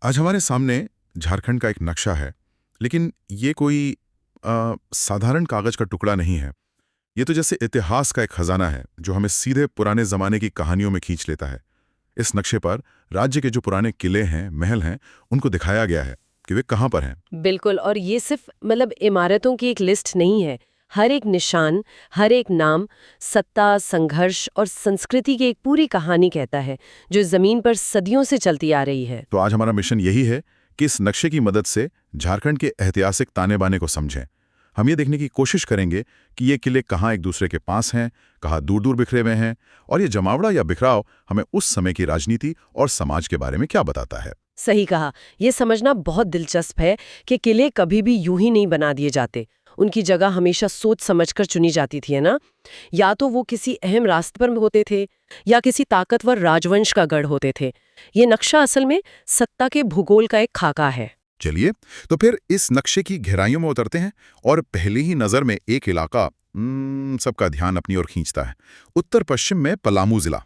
आज हमारे सामने झारखंड का एक नक्शा है, लेकिन ये कोई साधारण कागज का टुकड़ा नहीं है। ये तो जैसे इतिहास का एक खजाना है, जो हमें सीधे पुराने जमाने की कहानियों में खींच लेता है। इस नक्शे पर राज्य के जो पुराने किले हैं, महल हैं, उनको दिखाया गया है कि वे कहाँ पर हैं। बिल्कुल। और ये सिर्फ इमारतों की एक लिस्ट नहीं है। हर एक निशान, हर एक नाम सत्ता, संघर्ष और संस्कृति की एक पूरी कहानी कहता है, जो जमीन पर सदियों से चलती आ रही है। तो आज हमारा मिशन यही है कि इस नक्शे की मदद से झारखंड के ऐतिहासिक ताने बाने को समझें। हम ये देखने की कोशिश करेंगे कि ये किले कहाँ एक दूसरे के पास हैं, कहाँ दूर दूर बिखरे हुए हैं, और ये जमावड़ा या बिखराव हमें उस समय की राजनीति और समाज के बारे में क्या बताता है। सही कहा। ये समझना बहुत दिलचस्प है कि किले कभी भी यूं ही नहीं बना दिए जाते। उनकी जगह हमेशा सोच समझकर चुनी जाती थी, है ना? या तो वो किसी अहम रास्ते पर होते थे, या किसी ताकतवर राजवंश का गढ़ होते थे। ये नक्शा असल में सत्ता के भूगोल का एक खाका है। चलिए, तो फिर इस नक्शे की गहराइयों में उतरते हैं और पहली ही नज़र में एक इलाका सबका ध्यान अपनी ओर खींचता है। उत्तर पश्चिम में पलामू जिला।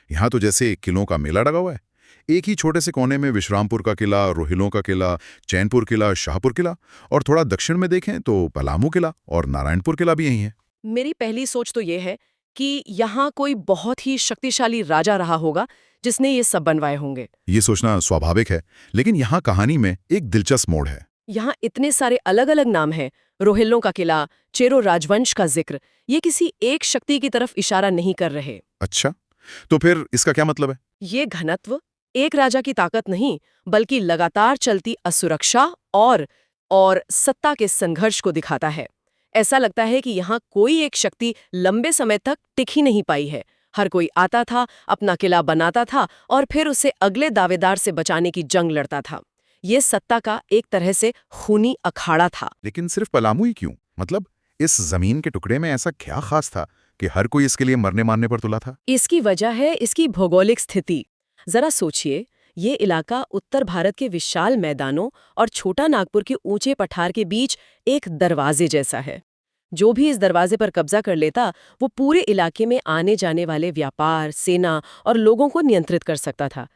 यहाँ तो जैसे किलों का मेला लगा हुआ है। एक ही छोटे से कोने में विश्रामपुर का किला, रोहिलों का किला, चैनपुर किला, शाहपुर किला, और थोड़ा दक्षिण में देखें तो पलामू किला और नारायणपुर किला भी यही है। मेरी पहली सोच तो ये है कि यहाँ कोई बहुत ही शक्तिशाली राजा रहा होगा जिसने ये सब बनवाए होंगे। ये सोचना स्वाभाविक है, लेकिन यहाँ कहानी में एक दिलचस्प मोड़ है। यहाँ इतने सारे अलग अलग नाम हैं। रोहिल्लों का किला, चेरो राजवंश का जिक्र, ये किसी एक शक्ति की तरफ इशारा नहीं कर रहे। अच्छा, तो फिर इसका क्या मतलब है? ये घनत्व एक राजा की ताकत नहीं, बल्कि लगातार चलती असुरक्षा और सत्ता के संघर्ष को दिखाता है। ऐसा लगता है कि यहाँ कोई एक शक्ति लंबे समय तक टिक ही नहीं पाई है। हर कोई आता था, अपना किला बनाता था और फिर उसे अगले दावेदार से बचाने की जंग लड़ता था। ये सत्ता का एक तरह से खूनी अखाड़ा था। लेकिन सिर्फ पलामू ही क्यों? मतलब इस जमीन के टुकड़े में ऐसा क्या खास था कि हर कोई इसके लिए मरने मारने पर तुला था? इसकी वजह है इसकी भौगोलिक स्थिति। जरा सोचिए, ये इलाका उत्तर भारत के विशाल मैदानों और छोटा नागपुर के ऊंचे पठार के बीच एक दरवाजे जैसा है। जो भी इस दरवाजे पर कब्जा कर लेता, वो पूरे इलाके में आने जाने वाले व्यापार, सेना और लोगों को नियंत्रित कर सकता था।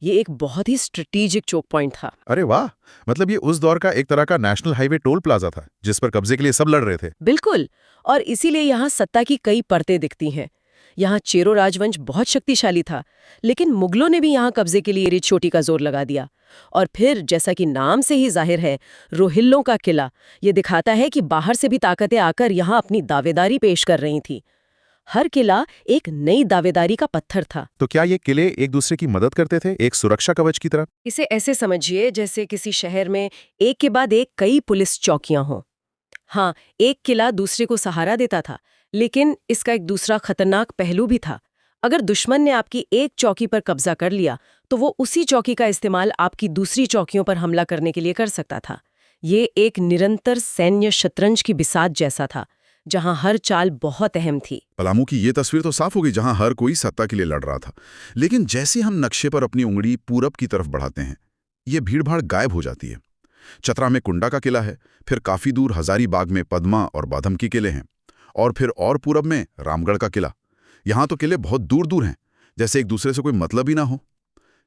ये एक बहुत ही स्ट्रेटेजिक चोक पॉइंट था। अरे वाह! मतलब ये उस दौर का एक तरह का नेशनल हाईवे टोल प्लाजा था, जिस पर कब्जे के लिए सब लड़ रहे थे। बिल्कुल। और इसीलिए यहाँ सत्ता की कई परतें दिखती हैं। यहाँ चेरो राजवंश बहुत शक्तिशाली था, लेकिन मुगलों ने भी यहाँ कब्जे के लिए री चोटी का जोर लगा दिया। और फिर जैसा कि नाम से ही जाहिर है, रोहिल्लों का किला, ये दिखाता है कि बाहर से भी ताकतें आकर यहाँ अपनी दावेदारी पेश कर रही थी। हर किला एक नई दावेदारी का पत्थर था। तो क्या ये किले एक दूसरे की मदद करते थे, एक सुरक्षा कवच की तरह? इसे ऐसे समझिए जैसे किसी शहर में एक के बाद एक कई पुलिस चौकियां हों। हाँ, एक किला दूसरे को सहारा देता था, लेकिन इसका एक दूसरा खतरनाक पहलू भी था। अगर दुश्मन ने आपकी एक चौकी पर कब्जा कर लिया, तो वो उसी चौकी का इस्तेमाल आपकी दूसरी चौकियों पर हमला करने के लिए कर सकता था। ये एक निरंतर सैन्य शतरंज की बिसात जैसा था, जहां हर चाल बहुत अहम थी। पलामू की ये तस्वीर तो साफ हो गई, जहां हर कोई सत्ता के लिए लड़ रहा था। लेकिन जैसे हम नक्शे पर अपनी उंगली पूरब की तरफ बढ़ाते हैं, ये भीड़भाड़ गायब हो जाती है। चतरा में कुंडा का किला है, फिर काफी दूर हजारीबाग में पद्मा और बाधम के किले हैं, और फिर और पूरब में रामगढ़ का किला। यहाँ तो किले बहुत दूर दूर हैं, जैसे एक दूसरे से कोई मतलब ही ना हो।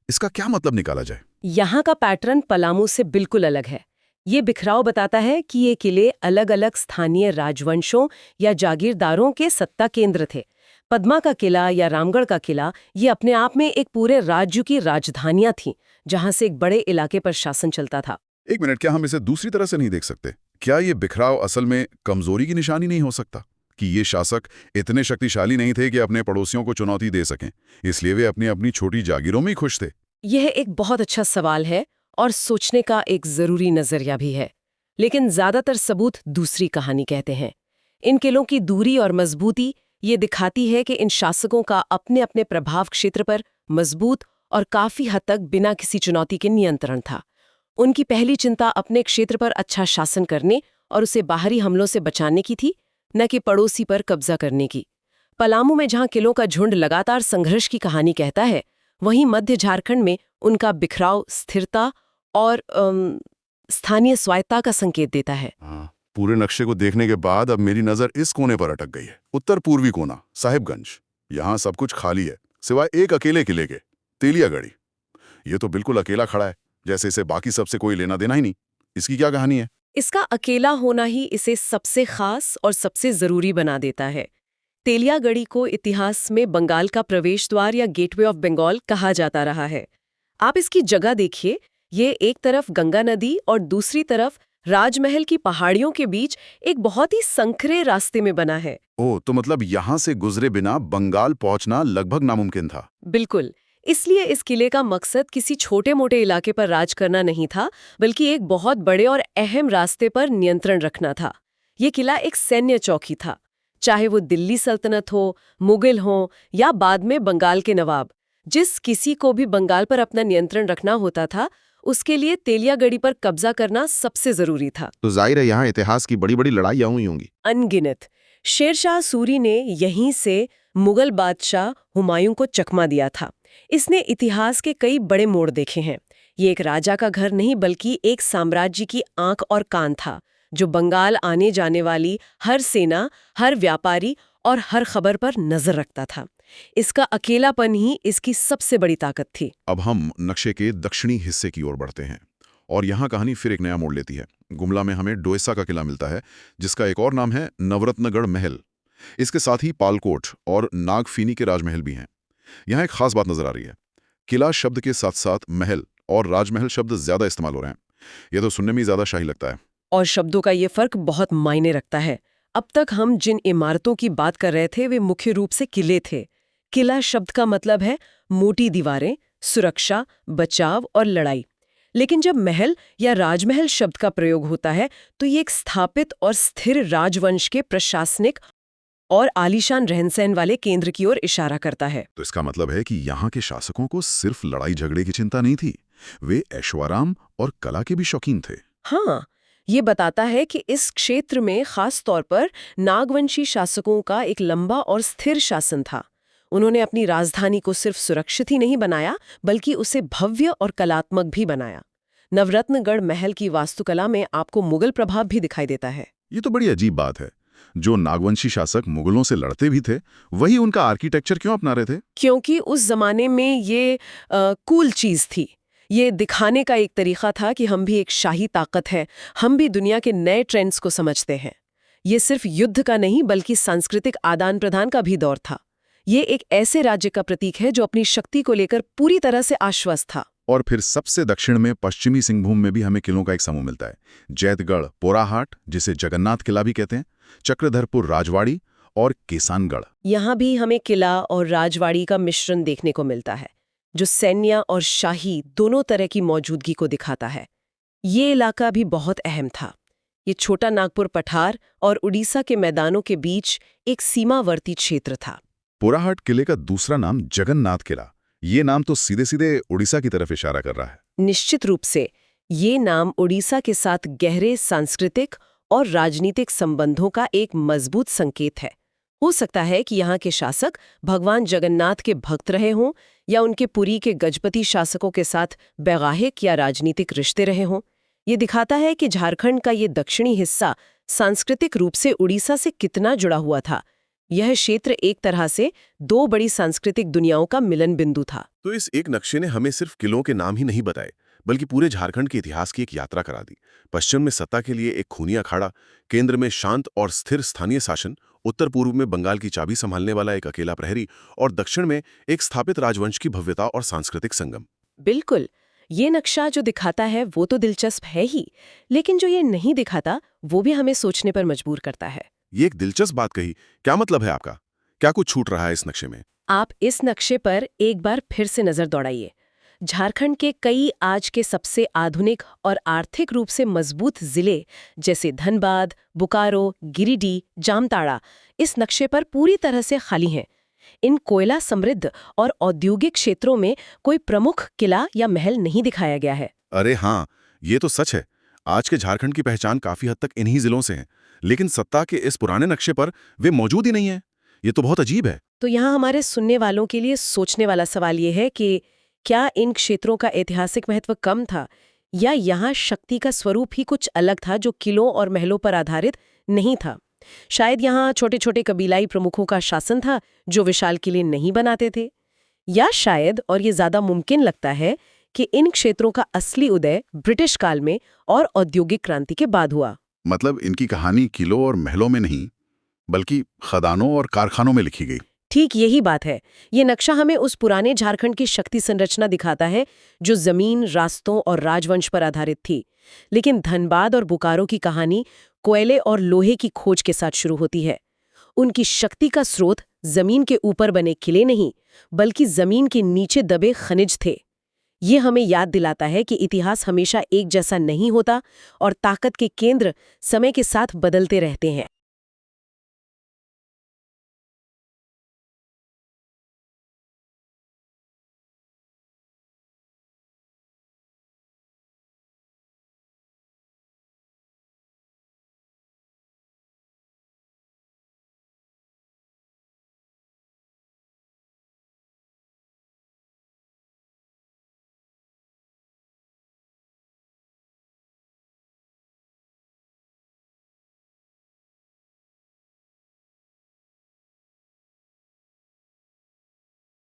इसका क्या मतलब निकाला जाए? यहाँ का पैटर्न पलामू से बिल्कुल अलग है। ये बिखराव बताता है कि ये किले अलग अलग स्थानीय राजवंशों या जागीरदारों के सत्ता केंद्र थे। पद्मा का किला या रामगढ़ का किला, ये अपने आप में एक पूरे राज्य की राजधानियां थीं, जहां से एक बड़े इलाके पर शासन चलता था। एक मिनट, क्या हम इसे दूसरी तरह से नहीं देख सकते? क्या ये बिखराव असल में कमजोरी की निशानी नहीं हो सकता, कि ये शासक इतने शक्तिशाली नहीं थे कि अपने पड़ोसियों को चुनौती दे सकें, इसलिए वे अपनी अपनी छोटी जागीरों में ही खुश थे? यह एक बहुत अच्छा सवाल है और सोचने का एक जरूरी नजरिया भी है। लेकिन ज्यादातर सबूत दूसरी कहानी कहते हैं। इन किलों की दूरी और मजबूती ये दिखाती है कि इन शासकों का अपने अपने प्रभाव क्षेत्र पर मजबूत और काफी हद तक बिना किसी चुनौती के नियंत्रण था। उनकी पहली चिंता अपने क्षेत्र पर अच्छा शासन करने और उसे बाहरी हमलों से बचाने की थी, न कि पड़ोसी पर कब्जा करने की। पलामू में जहां किलों का झुंड लगातार संघर्ष की कहानी कहता है, वहीं मध्य झारखंड में उनका बिखराव स्थिरता और स्थानीय स्वायत्ता का संकेत देता है। हाँ, पूरे नक्शे को देखने के बाद अब मेरी नजर इस कोने पर अटक गई है। उत्तर पूर्वी कोना, साहिबगंज। यहाँ सब कुछ खाली है, सिवाय एक अकेले किले के, तेलियागढ़ी। ये तो बिल्कुल अकेला खड़ा है, जैसे इसे बाकी सबसे कोई लेना देना ही नहीं। इसकी क्या कहानी है? इसका अकेला होना ही इसे सबसे खास और सबसे जरूरी बना देता है। तेलियागढ़ी को इतिहास में बंगाल का प्रवेश द्वार या गेटवे ऑफ बंगाल कहा जाता रहा है। आप इसकी जगह देखिए, ये एक तरफ गंगा नदी और दूसरी तरफ राजमहल की पहाड़ियों के बीच एक बहुत ही संकरे रास्ते में बना है। ओह, तो मतलब यहाँ से गुजरे बिना बंगाल पहुंचना लगभग नामुमकिन था। बिल्कुल। इसलिए इस किले का मकसद किसी छोटे-मोटे इलाके पर राज करना नहीं था, बल्कि एक बहुत बड़े और अहम रास्ते पर नियंत्रण रखना था। ये किला एक सैन्य चौकी था। चाहे वो दिल्ली सल्तनत हो, मुगल हो या बाद में बंगाल के नवाब, जिस किसी को भी बंगाल पर अपना नियंत्रण रखना होता था, उसके लिए तेलियागढ़ी पर कब्जा करना सबसे जरूरी था। तो जाहिर है यहाँ इतिहास की बड़ी बड़ी लड़ाइयाँ हुई होंगी। अनगिनत। शेरशाह सूरी ने यहीं से मुगल बादशाह हुमायूं को चकमा दिया था। इसने इतिहास के कई बड़े मोड़ देखे हैं। ये एक राजा का घर नहीं बल्कि एक साम्राज्य की आंख और कान था, जो बंगाल आने जाने वाली हर सेना, हर व्यापारी और हर खबर पर नजर रखता था। इसका अकेलापन ही इसकी सबसे बड़ी ताकत थी। अब हम नक्शे के दक्षिणी हिस्से की ओर बढ़ते हैं और यहाँ कहानी फिर एक नया मोड़ लेती है। गुमला में हमें डोएसा का किला मिलता है, जिसका एक और नाम है नवरत्नगढ़ महल। इसके साथ ही पालकोट और नागफीनी के राजमहल भी हैं। यहाँ एक खास बात नजर आ रही है। किला शब्द के साथ साथ महल और राजमहल शब्द ज्यादा इस्तेमाल हो रहे हैं। यह तो सुनने में ही ज्यादा शाही लगता है। और शब्दों का ये फर्क बहुत मायने रखता है। अब तक हम जिन इमारतों की बात कर रहे थे वे मुख्य रूप से किले थे। किला शब्द का मतलब है मोटी दीवारें, सुरक्षा, बचाव और लड़ाई। लेकिन जब महल या राजमहल शब्द का प्रयोग होता है तो ये एक स्थापित और स्थिर राजवंश के प्रशासनिक और आलीशान रहन-सहन वाले केंद्र की ओर इशारा करता है। तो इसका मतलब है कि यहाँ के शासकों को सिर्फ लड़ाई झगड़े की चिंता नहीं थी, वे ऐशोआराम और कला के भी शौकीन थे। हाँ, ये बताता है कि इस क्षेत्र में खास तौर पर नागवंशी शासकों का एक लंबा और स्थिर शासन था। उन्होंने अपनी राजधानी को सिर्फ सुरक्षित ही नहीं बनाया, बल्कि उसे भव्य और कलात्मक भी बनाया। नवरत्नगढ़ महल की वास्तुकला में आपको मुगल प्रभाव भी दिखाई देता है। ये तो बड़ी अजीब बात है। जो नागवंशी शासक मुगलों से लड़ते भी थे, वही उनका आर्किटेक्चर क्यों अपना रहे थे? क्योंकि उस जमाने में ये कूल चीज थी। ये दिखाने का एक तरीका था कि हम भी एक शाही ताकत है, हम भी दुनिया के नए ट्रेंड्स को समझते हैं। ये सिर्फ युद्ध का नहीं बल्कि सांस्कृतिक आदान प्रदान का भी दौर था। ये एक ऐसे राज्य का प्रतीक है जो अपनी शक्ति को लेकर पूरी तरह से आश्वस्त था। और फिर सबसे दक्षिण में पश्चिमी सिंहभूम में भी हमें किलों का एक समूह मिलता है। जैतगढ़ पोराहाट, जिसे जगन्नाथ किला भी कहते हैं, चक्रधरपुर राजवाड़ी और किसानगढ़। यहाँ भी हमें किला और राजवाड़ी का मिश्रण देखने को मिलता है, जो सैन्य और शाही दोनों तरह की मौजूदगी को दिखाता है। ये इलाका भी बहुत अहम था। ये छोटा नागपुर पठार और उड़ीसा के मैदानों के बीच एक सीमावर्ती क्षेत्र था। पोराहाट किले का दूसरा नाम जगन्नाथ किला। ये नाम तो सीधे सीधे उड़ीसा की तरफ इशारा कर रहा है। निश्चित रूप से ये नाम उड़ीसा के साथ गहरे सांस्कृतिक और राजनीतिक संबंधों का एक मजबूत संकेत है। हो सकता है कि यहाँ के शासक भगवान जगन्नाथ के भक्त रहे हों या उनके पुरी के गजपति शासकों के साथ वैवाहिक या राजनीतिक रिश्ते रहे हों। ये दिखाता है कि झारखंड का ये दक्षिणी हिस्सा सांस्कृतिक रूप से उड़ीसा से कितना जुड़ा हुआ था। यह क्षेत्र एक तरह से दो बड़ी सांस्कृतिक दुनियाओं का मिलन बिंदु था। तो इस एक नक्शे ने हमें सिर्फ किलों के नाम ही नहीं बताए, बल्कि पूरे झारखंड के इतिहास की एक यात्रा करा दी। पश्चिम में सत्ता के लिए एक खूनी अखाड़ा, केंद्र में शांत और स्थिर स्थानीय शासन, उत्तर पूर्व में बंगाल की चाबी संभालने वाला एक अकेला प्रहरी और दक्षिण में एक स्थापित राजवंश की भव्यता और सांस्कृतिक संगम। बिल्कुल, ये नक्शा जो दिखाता है वो तो दिलचस्प है ही, लेकिन जो ये नहीं दिखाता वो भी हमें सोचने पर मजबूर करता है। ये एक दिलचस्प बात कही। क्या मतलब है आपका? क्या कुछ छूट रहा है इस नक्शे में? आप इस नक्शे पर एक बार फिर से नजर दौड़ाइए। झारखंड के कई आज के सबसे आधुनिक और आर्थिक रूप से मजबूत जिले जैसे धनबाद, बोकारो, गिरिडीह, जामताड़ा इस नक्शे पर पूरी तरह से खाली हैं। इन कोयला समृद्ध और औद्योगिक क्षेत्रों में कोई प्रमुख किला या महल नहीं दिखाया गया है। अरे हाँ, ये तो सच है। आज के झारखंड की पहचान काफी हद तक इन्हीं जिलों से है, लेकिन सत्ता के इस पुराने नक्शे पर वे मौजूद ही नहीं है। ये तो बहुत अजीब है। तो यहाँ हमारे सुनने वालों के लिए सोचने वाला सवाल ये है कि क्या इन क्षेत्रों का ऐतिहासिक महत्व कम था, या यहाँ शक्ति का स्वरूप ही कुछ अलग था जो किलों और महलों पर आधारित नहीं था? शायद यहाँ छोटे छोटे कबीलाई प्रमुखों का शासन था जो विशाल किले नहीं बनाते थे, या शायद, और ये ज्यादा मुमकिन लगता है, कि इन क्षेत्रों का असली उदय ब्रिटिश काल में और औद्योगिक क्रांति के बाद हुआ। मतलब इनकी कहानी किलों और महलों में नहीं, बल्कि खदानों और कारखानों में लिखी गई। ठीक यही बात है। ये नक्शा हमें उस पुराने झारखंड की शक्ति संरचना दिखाता है जो जमीन, रास्तों और राजवंश पर आधारित थी। लेकिन धनबाद और बोकारो की कहानी कोयले और लोहे की खोज के साथ शुरू होती है। उनकी शक्ति का स्रोत जमीन के ऊपर बने किले नहीं, बल्कि जमीन के नीचे दबे खनिज थे। ये हमें याद दिलाता है कि इतिहास हमेशा एक जैसा नहीं होता और ताकत के केंद्र समय के साथ बदलते रहते हैं।